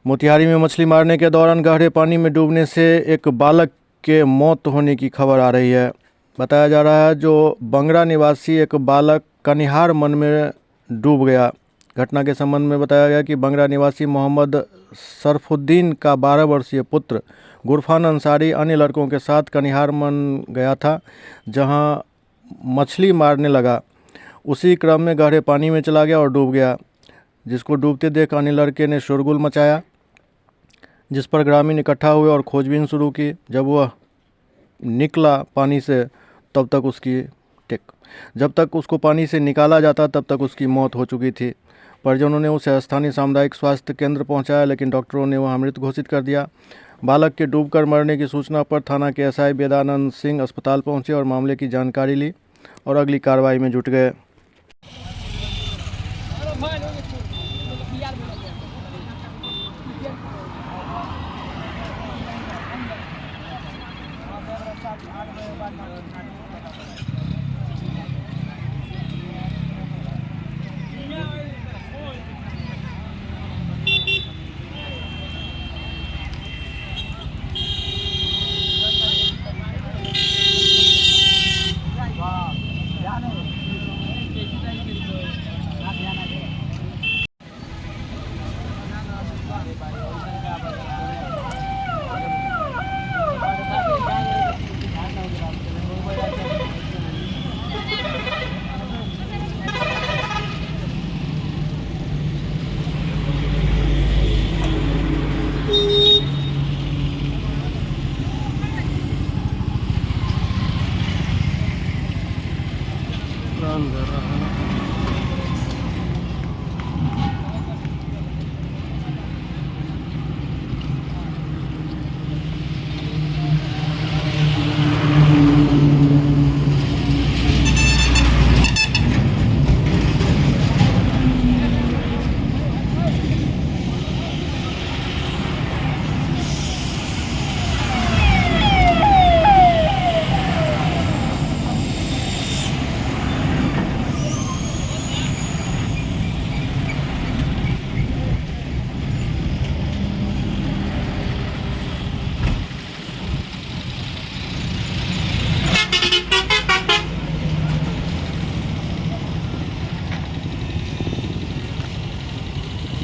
मोतिहारी में मछली मारने के दौरान गहरे पानी में डूबने से एक बालक के मौत होने की खबर आ रही है। बताया जा रहा है जो बंगरा निवासी एक बालक कनिहार मन में डूब गया। घटना के संबंध में बताया गया कि बंगरा निवासी मोहम्मद सरफुद्दीन का 12 वर्षीय पुत्र गुरफान अंसारी अन्य लड़कों के साथ कनिहार मन गया था, जहां मछली मारने लगा। उसी क्रम में गहरे पानी में चला गया और डूब गया, जिसको डूबते देख अन्य लड़के ने शोरगुल मचाया, जिस पर ग्रामीण इकट्ठा हुए और खोजबीन शुरू की। जब वह निकला पानी से जब तक उसको पानी से निकाला जाता तब तक उसकी मौत हो चुकी थी। परिजनों ने उसे स्थानीय सामुदायिक स्वास्थ्य केंद्र पहुंचाया, लेकिन डॉक्टरों ने वहां मृत घोषित कर दिया। बालक के डूबकर मरने की सूचना पर थाना के एसआई वेदानंद सिंह अस्पताल पहुंचे और मामले की जानकारी ली और अगली कार्रवाई में जुट गए।